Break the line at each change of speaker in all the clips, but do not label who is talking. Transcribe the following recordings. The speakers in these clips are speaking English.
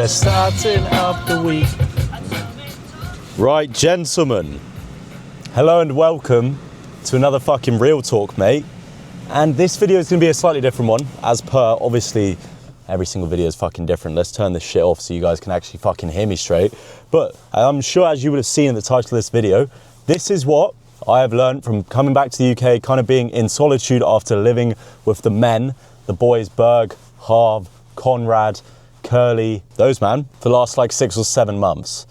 We're starting off the week. Right, gentlemen. Hello and welcome to another fucking Real Talk, mate. And this video is going to be a slightly different one, as per, obviously, every single video is fucking different. Let's turn this shit off so you guys can actually fucking hear me straight. But I'm sure, as you would have seen in the title of this video, this is what I have learned from coming back to the UK, kind of being in solitude after living with the men, the boys, Berg, Harv, Conrad, Curly, those man, for the last like 6 or 7 months.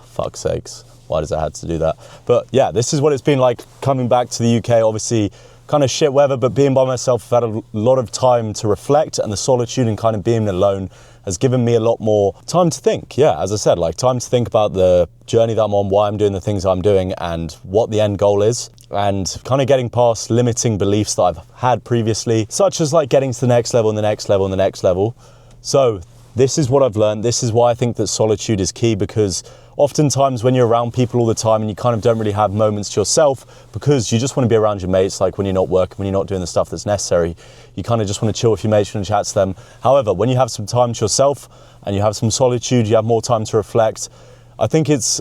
Fuck's sakes, why does it have to do that? But yeah, this is what it's been like coming back to the UK. Obviously, kind of shit weather, but being by myself, I've had a lot of time to reflect, and the solitude and kind of being alone has given me a lot more time to think. Yeah, as I said, like time to think about the journey that I'm on, why I'm doing the things I'm doing, and what the end goal is, and kind of getting past limiting beliefs that I've had previously, such as like getting to the next level and the next level and the next level. So this is what I've learned. This is why I think that solitude is key, because oftentimes when you're around people all the time and you kind of don't really have moments to yourself because you just want to be around your mates, like when you're not working, when you're not doing the stuff that's necessary, you kind of just want to chill with your mates and chat to them. However, when you have some time to yourself and you have some solitude, you have more time to reflect. I think it's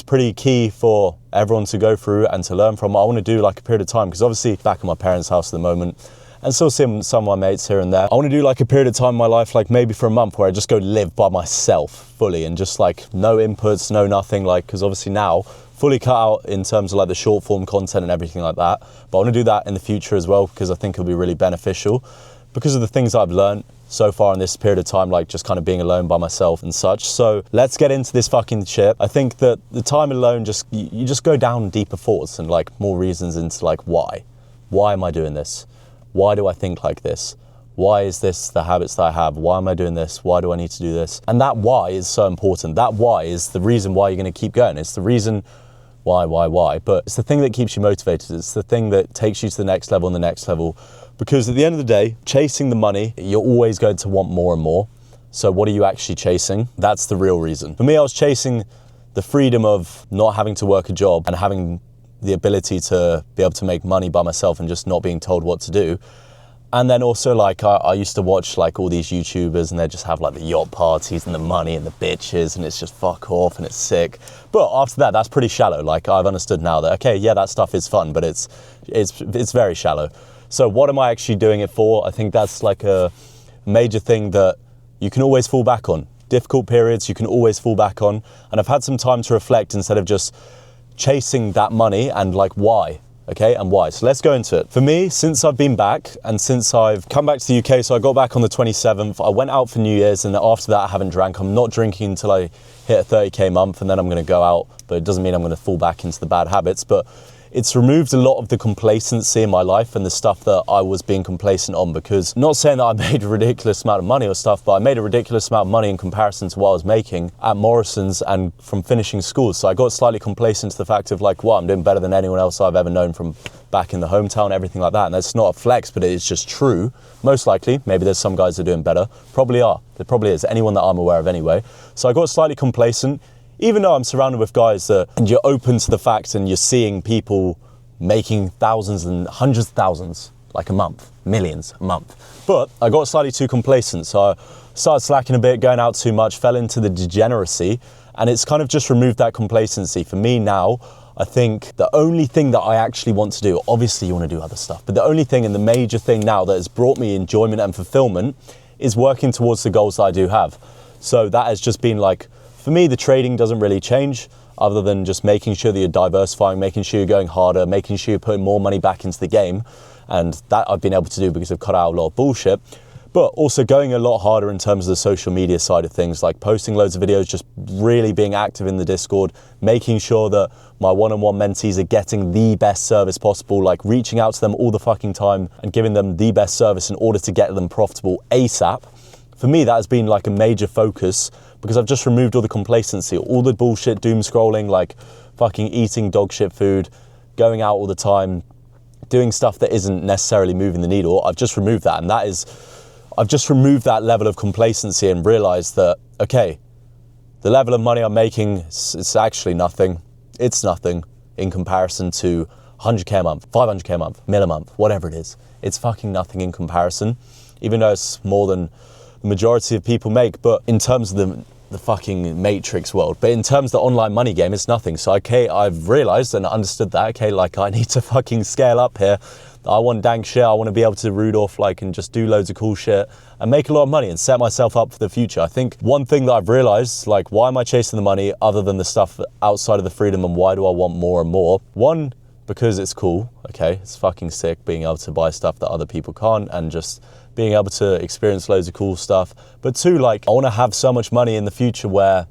pretty key for everyone to go through and to learn from. I want to do like a period of time, because obviously back at my parents' house at the moment, and still seeing some of my mates here and there. I want to do like a period of time in my life, like maybe for a month, where I just go live by myself fully and just like no inputs, no nothing, like, because obviously now fully cut out in terms of like the short form content and everything like that. But I want to do that in the future as well, because I think it'll be really beneficial because of the things I've learned so far in this period of time, like just kind of being alone by myself and such. So let's get into this fucking shit. I think that the time alone, you just go down deeper thoughts and like more reasons into like why am I doing this? Why do I think like this? Why is this the habits that I have? Why am I doing this? Why do I need to do this? And that why is so important. That why is the reason why you're going to keep going. It's the reason why, but it's the thing that keeps you motivated. It's the thing that takes you to the next level and the next level. Because at the end of the day, chasing the money, you're always going to want more and more. So what are you actually chasing? That's the real reason. For me, I was chasing the freedom of not having to work a job and having the ability to be able to make money by myself and just not being told what to do. And then also like I used to watch like all these YouTubers, and they just have like the yacht parties and the money and the bitches, and it's just fuck off and it's sick. But after that, that's pretty shallow. Like I've understood now that, okay, yeah, that stuff is fun, but it's very shallow. So what am I actually doing it for? I think that's like a major thing that you can always fall back on. Difficult periods, you can always fall back on. And I've had some time to reflect instead of just chasing that money, and like why, okay, and why. So let's go into it. For me, since I've been back and since I've come back to the UK, so I got back on the 27th, I went out for New Year's, and after that I haven't drank. I'm not drinking until I hit a 30k month, and then I'm going to go out, but it doesn't mean I'm going to fall back into the bad habits. But it's removed a lot of the complacency in my life and the stuff that I was being complacent on, because not saying that I made a ridiculous amount of money or stuff, but I made a ridiculous amount of money in comparison to what I was making at Morrison's and from finishing school. So I got slightly complacent to the fact of like, well, I'm doing better than anyone else I've ever known from back in the hometown, everything like that. And that's not a flex, but it is just true. Most likely, maybe there's some guys that are doing better. Probably are. There probably is. Anyone that I'm aware of anyway. So I got slightly complacent, even though I'm surrounded with guys that, and you're open to the fact and you're seeing people making thousands and hundreds of thousands like a month, millions a month. But I got slightly too complacent, so I started slacking a bit, going out too much, fell into the degeneracy, and it's kind of just removed that complacency. For me now, I think the only thing that I actually want to do, obviously you want to do other stuff, but the only thing and the major thing now that has brought me enjoyment and fulfillment is working towards the goals that I do have. So that has just been like, for me, the trading doesn't really change, other than just making sure that you're diversifying, making sure you're going harder, making sure you're putting more money back into the game. And that I've been able to do because I've cut out a lot of bullshit. But also going a lot harder in terms of the social media side of things, like posting loads of videos, just really being active in the Discord, making sure that my one-on-one mentees are getting the best service possible, like reaching out to them all the fucking time and giving them the best service in order to get them profitable ASAP. For me, that has been like a major focus, because I've just removed all the complacency, all the bullshit doom scrolling, like fucking eating dog shit food, going out all the time, doing stuff that isn't necessarily moving the needle. I've just removed that, and I've just removed that level of complacency and realized that, okay, the level of money I'm making, it's actually nothing. It's nothing in comparison to 100k a month, 500k a month, mil a month, whatever it is. It's fucking nothing in comparison, even though it's more than the majority of people make. But in terms of the the fucking Matrix world. But in terms of the online money game, it's nothing. So, okay, I've realized and understood that, okay, like I need to fucking scale up here. I want dank shit. I want to be able to root off like and just do loads of cool shit and make a lot of money and set myself up for the future. I think one thing that I've realized, like, why am I chasing the money other than the stuff outside of the freedom, and why do I want more and more? One, because it's cool, okay? It's fucking sick being able to buy stuff that other people can't and just being able to experience loads of cool stuff. But two, like, I want to have so much money in the future where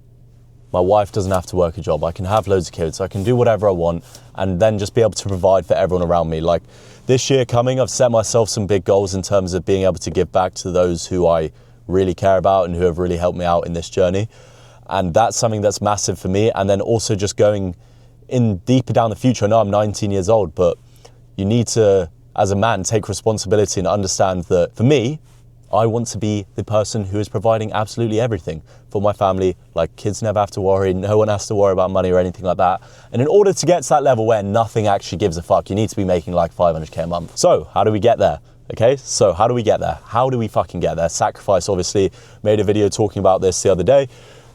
my wife doesn't have to work a job. I can have loads of kids. I can do whatever I want and then just be able to provide for everyone around me. Like, this year coming, I've set myself some big goals in terms of being able to give back to those who I really care about and who have really helped me out in this journey. And that's something that's massive for me. And then also just going in deeper down the future. I know I'm 19 years old, but you need to, as a man, take responsibility and understand that for me, I want to be the person who is providing absolutely everything for my family. Like, kids never have to worry, no one has to worry about money or anything like that. And in order to get to that level where nothing actually gives a fuck, you need to be making like 500k a month. So how do we get there? Okay, so how do we get there? How do we fucking get there? Sacrifice, obviously, made a video talking about this the other day.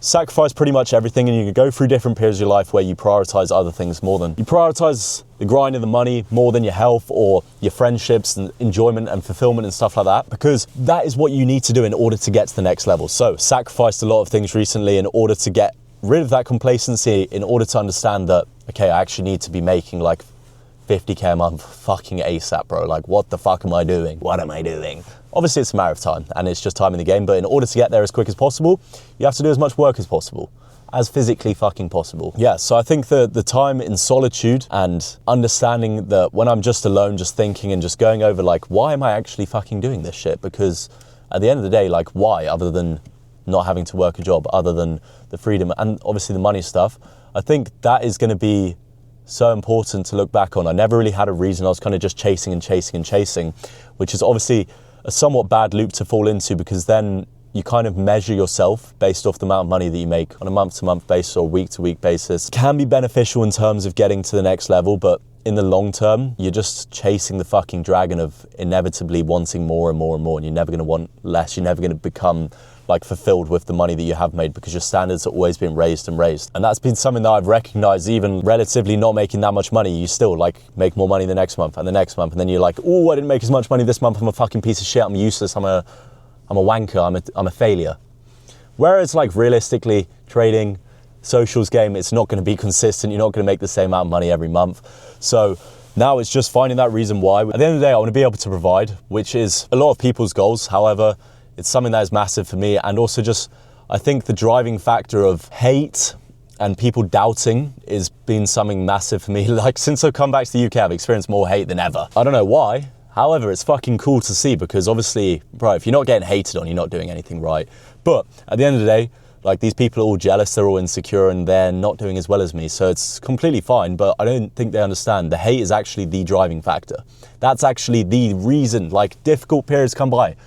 Sacrifice pretty much everything, and you can go through different periods of your life where you prioritize other things more than. You prioritize the grind and the money more than your health or your friendships and enjoyment and fulfillment and stuff like that, because that is what you need to do in order to get to the next level. So sacrificed a lot of things recently in order to get rid of that complacency, in order to understand that, okay, I actually need to be making like 50k a month fucking ASAP, bro. Like, what the fuck am I doing? What am I doing? Obviously, it's a matter of time and it's just time in the game, but in order to get there as quick as possible, you have to do as much work as possible, as physically fucking possible. Yeah, so I think the time in solitude and understanding that when I'm just alone, just thinking and just going over like, why am I actually fucking doing this shit? Because at the end of the day, like, why, other than not having to work a job, other than the freedom and obviously the money stuff, I think that is going to be so important to look back on. I never really had a reason. I was kind of just chasing and chasing and chasing, which is obviously a somewhat bad loop to fall into, because then you kind of measure yourself based off the amount of money that you make on a month-to-month basis or week-to-week basis. It can be beneficial in terms of getting to the next level, but in the long term, you're just chasing the fucking dragon of inevitably wanting more and more and more, and you're never going to want less. You're never going to become like fulfilled with the money that you have made, because your standards are always being raised and raised. And that's been something that I've recognized, even relatively not making that much money, you still like make more money the next month and the next month. And then you're like, oh, I didn't make as much money this month. I'm a fucking piece of shit. I'm useless. I'm a wanker. I'm a failure. Whereas like realistically, trading, socials game, it's not going to be consistent. You're not going to make the same amount of money every month. So now it's just finding that reason why. At the end of the day, I want to be able to provide, which is a lot of people's goals. However, it's something that is massive for me. And also just, I think the driving factor of hate and people doubting is been something massive for me. Like, since I've come back to the UK, I've experienced more hate than ever. I don't know why. However, it's fucking cool to see, because obviously, bro, if you're not getting hated on, you're not doing anything right. But at the end of the day, like, these people are all jealous, they're all insecure, and they're not doing as well as me. So it's completely fine, but I don't think they understand. The hate is actually the driving factor. That's actually the reason, like, difficult periods come by.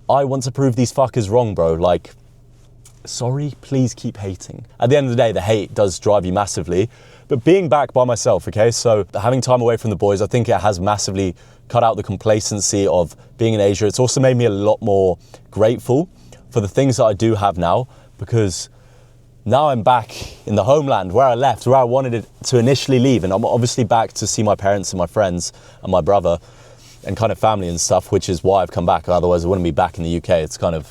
I want to prove these fuckers wrong, bro. Like, sorry, please keep hating. At the end of the day, the hate does drive you massively. But being back by myself, okay, so having time away from the boys, I think it has massively cut out the complacency of being in Asia. It's also made me a lot more grateful for the things that I do have now, because now I'm back in the homeland where I left, where I wanted it to initially leave. And I'm obviously back to see my parents and my friends and my brother and kind of family and stuff, which is why I've come back. Otherwise I wouldn't be back in the UK. It's kind of,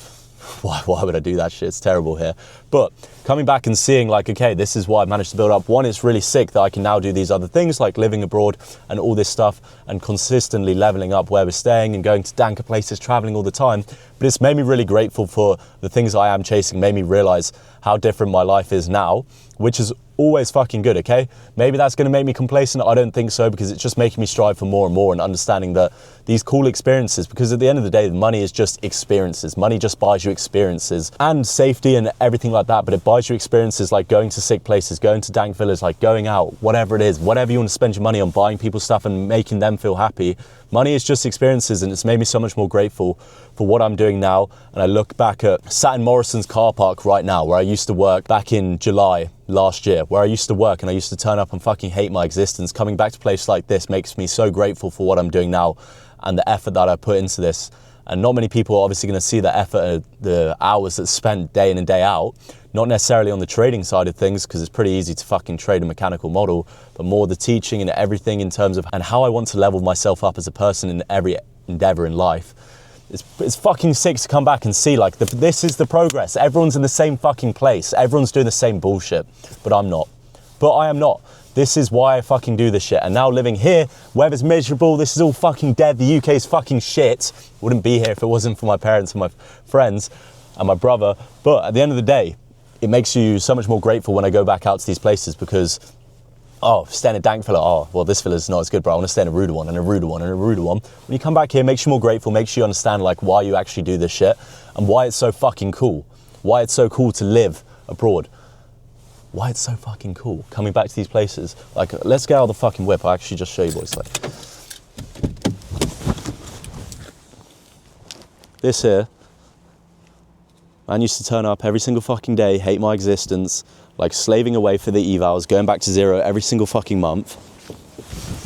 why would I do that shit? It's terrible here. But coming back and seeing like, okay, this is what I've managed to build up. One, it's really sick that I can now do these other things like living abroad and all this stuff and consistently leveling up where we're staying and going to danker places, traveling all the time. But it's made me really grateful for the things I am chasing, made me realize how different my life is now, which is always fucking good, okay? Maybe that's gonna make me complacent. I don't think so, because it's just making me strive for more and more and understanding that these cool experiences, because at the end of the day, money is just experiences. Money just buys you experiences and safety and everything like that, but it buys you experiences like going to sick places, going to dank villas, like going out, whatever it is, whatever you want to spend your money on, buying people stuff and making them feel happy. Money is just experiences, and it's made me so much more grateful for what I'm doing now. And I look back at sat in Morrison's car park right now, where I used to work back in July last year, where I used to work and I used to turn up and fucking hate my existence. Coming back to a place like this makes me so grateful for what I'm doing now and the effort that I put into this. And not many people are obviously going to see the effort, the hours that's spent day in and day out, not necessarily on the trading side of things, because it's pretty easy to fucking trade a mechanical model, but more the teaching and everything in terms of, and how I want to level myself up as a person in every endeavor in life. It's fucking sick to come back and see, like, this is the progress. Everyone's in the same fucking place. Everyone's doing the same bullshit, but I'm not. But I am not. This is why I fucking do this shit. And now living here, weather's miserable, this is all fucking dead, the UK is fucking shit. Wouldn't be here if it wasn't for my parents and my friends and my brother. But at the end of the day, it makes you so much more grateful when I go back out to these places, because stay in a dank villa, well, this villa's not as good, bro. I want to stay in a ruder one, and a ruder one, and a ruder one. When you come back here, it makes you more grateful, makes you understand, like, why you actually do this shit, and why it's so fucking cool. Why it's so cool to live abroad. Why it's so fucking cool coming back to these places. Like, let's get out of the fucking whip. I'll actually just show you boys, like. This here, man used to turn up every single fucking day, hate my existence, like slaving away for the evals, going back to zero every single fucking month,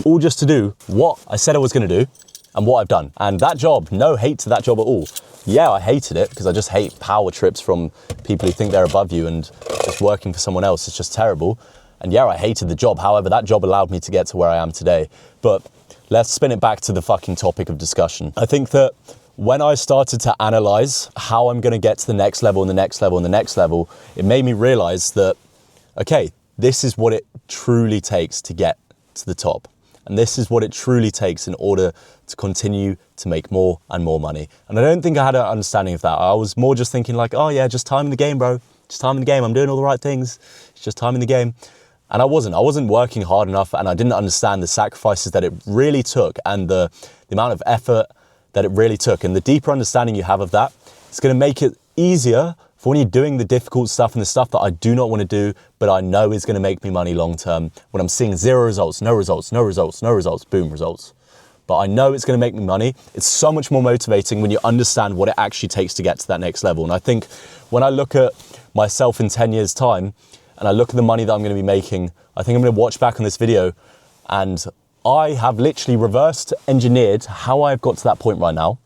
all just to do what I said I was gonna do and what I've done. And that job, no hate to that job at all. Yeah, I hated it because I just hate power trips from people who think they're above you, and just working for someone else is just terrible. And yeah, I hated the job. However, that job allowed me to get to where I am today. But let's spin it back to the fucking topic of discussion. I think that when I started to analyze how I'm going to get to the next level and the next level and the next level, it made me realize that, okay, this is what it truly takes to get to the top. And this is what it truly takes in order to continue to make more and more money. And I don't think I had an understanding of that. I was more just thinking like, oh yeah, just time in the game, bro. Just time in the game. I'm doing all the right things. It's just time in the game. And I wasn't working hard enough, and I didn't understand the sacrifices that it really took, and the amount of effort that it really took. And the deeper understanding you have of that, it's going to make it easier for when you're doing the difficult stuff and the stuff that I do not want to do, but I know is going to make me money long term. When I'm seeing zero results, no results, no results, no results, boom, results. But I know it's going to make me money. It's so much more motivating when you understand what it actually takes to get to that next level. And I think when I look at myself in 10 years time, and I look at the money that I'm going to be making, I think I'm going to watch back on this video, and I have literally reversed engineered how I've got to that point right now.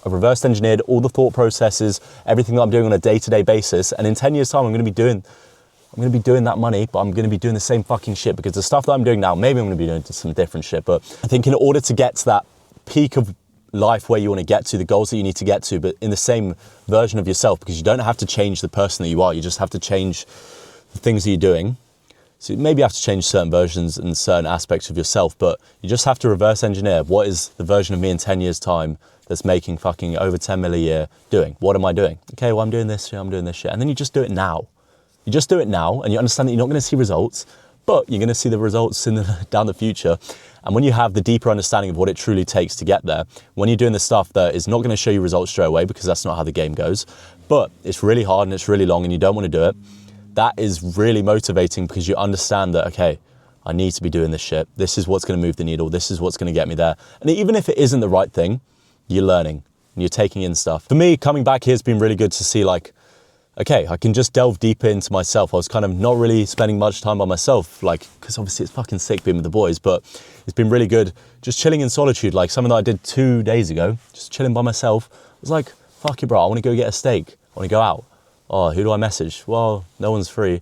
I've reversed engineered all the thought processes, everything that I'm doing on a day-to-day basis. And in 10 years time, I'm going to be doing that money, but I'm going to be doing the same fucking shit, because the stuff that I'm doing now, maybe I'm going to be doing some different shit. But I think in order to get to that peak of life where you want to get to, the goals that you need to get to, but in the same version of yourself, because you don't have to change the person that you are. You just have to change the things that you're doing. So maybe you have to change certain versions and certain aspects of yourself, but you just have to reverse engineer. What is the version of me in 10 years time that's making fucking over 10 mil a year doing? What am I doing? Okay, well, I'm doing this shit, I'm doing this shit. And then you just do it now. You just do it now, and you understand that you're not going to see results, but you're going to see the results down the future. And when you have the deeper understanding of what it truly takes to get there, when you're doing the stuff that is not going to show you results straight away, because that's not how the game goes, but it's really hard and it's really long and you don't want to do it, that is really motivating, because you understand that, okay, I need to be doing this shit. This is what's going to move the needle. This is what's going to get me there. And even if it isn't the right thing, you're learning and you're taking in stuff. For me, coming back here has been really good to see, like, okay, I can just delve deeper into myself. I was kind of not really spending much time by myself, like, because obviously it's fucking sick being with the boys, but it's been really good just chilling in solitude, like something that I did 2 days ago, just chilling by myself. I was like, fuck it, bro, I want to go get a steak. I want to go out. Oh, who do I message? Well, no one's free. I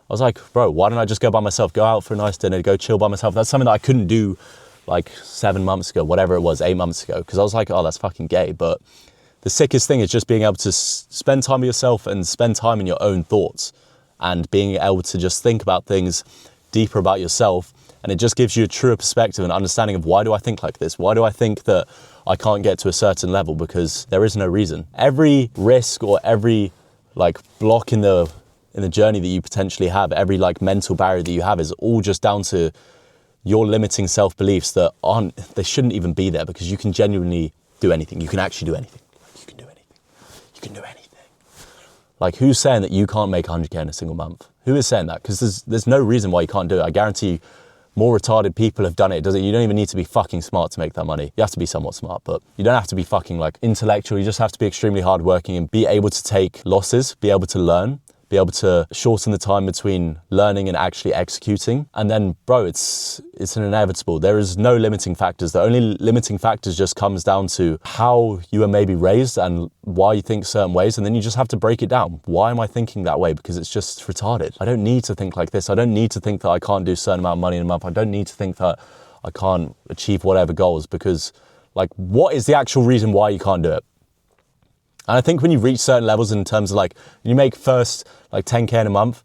was like, bro, why don't I just go by myself, go out for a nice dinner, go chill by myself? That's something that I couldn't do like 7 months ago, whatever it was, 8 months ago, because I was like, oh, that's fucking gay. But the sickest thing is just being able to spend time with yourself and spend time in your own thoughts, and being able to just think about things deeper about yourself. And it just gives you a truer perspective and understanding of, why do I think like this? Why do I think that I can't get to a certain level? Because there is no reason. Every risk or every like block in the journey that you potentially have, every like mental barrier that you have, is all just down to your limiting self-beliefs that they shouldn't even be there, because you can genuinely do anything. You can actually do anything. You can do anything. You can do anything. Like, who's saying that you can't make 100K in a single month? Who is saying that? Because there's no reason why you can't do it. I guarantee you, more retarded people have done it. You don't even need to be fucking smart to make that money. You have to be somewhat smart, but you don't have to be fucking like intellectual. You just have to be extremely hardworking and be able to take losses, be able to learn, be able to shorten the time between learning and actually executing. And then, bro, it's an inevitable. There is no limiting factors. The only limiting factors just comes down to how you were maybe raised and why you think certain ways. And then you just have to break it down. Why am I thinking that way? Because it's just retarded. I don't need to think like this. I don't need to think that I can't do a certain amount of money in a month. I don't need to think that I can't achieve whatever goals, because like, what is the actual reason why you can't do it? And I think when you reach certain levels in terms of like, you make first like 10K in a month,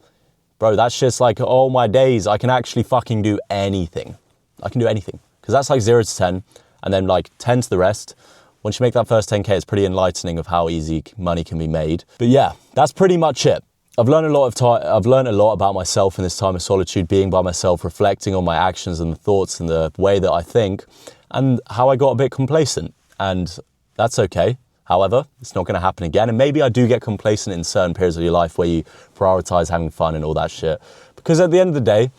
bro, that's just like, oh my days, I can actually fucking do anything. I can do anything. Because that's like 0 to 10, and then like 10 to the rest. Once you make that first 10K, it's pretty enlightening of how easy money can be made. But yeah, that's pretty much it. I've learned a lot about myself in this time of solitude, being by myself, reflecting on my actions and the thoughts and the way that I think, and how I got a bit complacent. And that's okay. However, it's not going to happen again. And maybe I do get complacent in certain periods of your life where you prioritize having fun and all that shit. Because at the end of the day,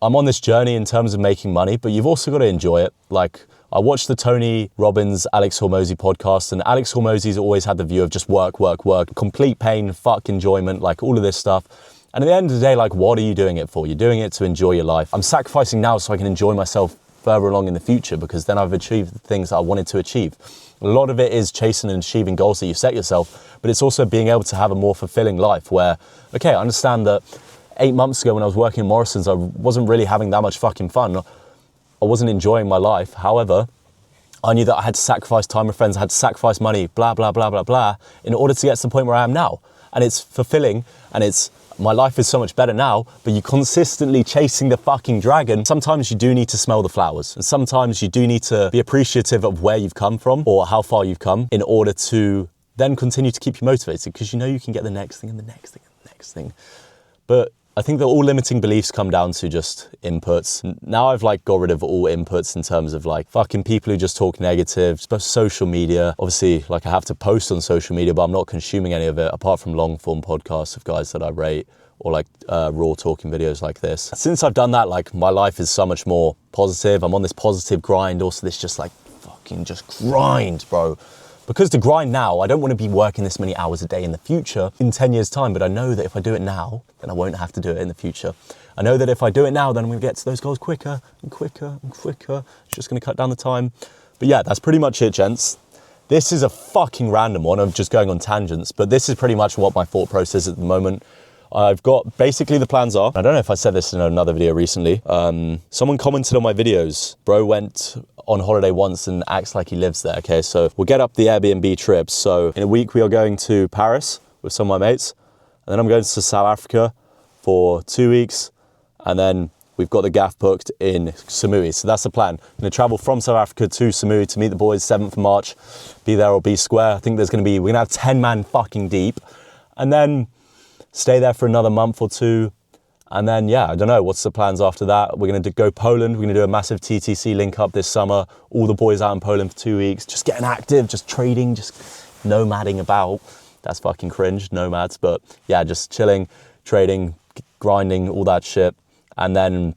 I'm on this journey in terms of making money, but you've also got to enjoy it. Like, I watched the Tony Robbins, Alex Hormozy podcast, and Alex Hormozy's always had the view of just work, work, work, complete pain, fuck enjoyment, like all of this stuff. And at the end of the day, like, what are you doing it for? You're doing it to enjoy your life. I'm sacrificing now so I can enjoy myself further along in the future, because then I've achieved the things that I wanted to achieve. A lot of it is chasing and achieving goals that you set yourself, but it's also being able to have a more fulfilling life where, okay, I understand that 8 months ago when I was working in Morrison's, I wasn't really having that much fucking fun. I wasn't enjoying my life. However, I knew that I had to sacrifice time with friends, I had to sacrifice money, blah, blah, blah, blah, blah, in order to get to the point where I am now. And it's fulfilling, and my life is so much better now, but you're consistently chasing the fucking dragon. Sometimes you do need to smell the flowers, and sometimes you do need to be appreciative of where you've come from or how far you've come in order to then continue to keep you motivated, because you know you can get the next thing and the next thing and the next thing. But I think that all limiting beliefs come down to just inputs. Now I've like got rid of all inputs in terms of like fucking people who just talk negative, social media. Obviously, like I have to post on social media, but I'm not consuming any of it apart from long form podcasts of guys that I rate, or like raw talking videos like this. Since I've done that, like my life is so much more positive. I'm on this positive grind. Also this just like fucking just grind, bro. Because the grind now, I don't want to be working this many hours a day in the future in 10 years time, but I know that if I do it now, then I won't have to do it in the future. I know that if I do it now, then I'm going to get to those goals quicker and quicker and quicker. It's just going to cut down the time. But yeah, that's pretty much it, gents. This is a fucking random one. I'm just going on tangents, but this is pretty much what my thought process is at the moment. I've got, basically the plans are, I don't know if I said this in another video recently, someone commented on my videos, bro went on holiday once and acts like he lives there, okay? So we'll get up the Airbnb trips. So in a week we are going to Paris with some of my mates, and then I'm going to South Africa for 2 weeks, and then we've got the gaff booked in Samui. So that's the plan. I'm gonna travel from South Africa to Samui to meet the boys 7th of March, be there or be square. I think we're gonna have 10 man fucking deep, and then stay there for another month or two. And then, yeah, I don't know, what's the plans after that? We're going to go Poland. We're going to do a massive TTC link up this summer. All the boys out in Poland for 2 weeks, just getting active, just trading, just nomading about. That's fucking cringe, nomads. But yeah, just chilling, trading, grinding, all that shit. And then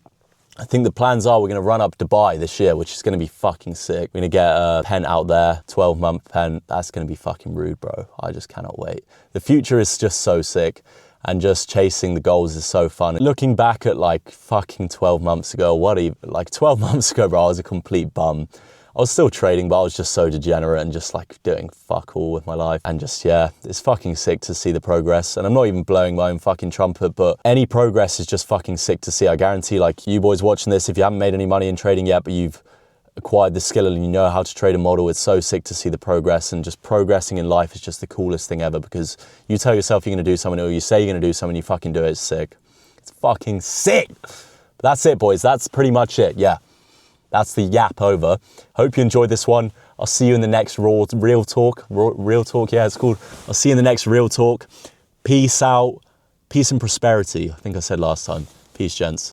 I think the plans are we're going to run up Dubai this year, which is going to be fucking sick. We're going to get a pen out there, 12-month pen. That's going to be fucking rude, bro. I just cannot wait. The future is just so sick. And just chasing the goals is so fun. Looking back at like fucking 12 months ago, like 12 months ago, bro, I was a complete bum. I was still trading, but I was just so degenerate and just like doing fuck all with my life. And just, yeah, it's fucking sick to see the progress. And I'm not even blowing my own fucking trumpet, but any progress is just fucking sick to see. I guarantee, like, you boys watching this, if you haven't made any money in trading yet, but you've acquired the skill and you know how to trade a model, it's so sick to see the progress. And just progressing in life is just the coolest thing ever, because you tell yourself you're going to do something, or you say you're going to do something, you fucking do it. It's sick. It's fucking sick. But that's it, boys. That's pretty much it. Yeah, that's the yap over. Hope you enjoyed this one. I'll see you in the next real talk. Real talk, yeah, it's called. I'll see you in the next real talk. Peace out. Peace and prosperity. I think I said last time. Peace, gents.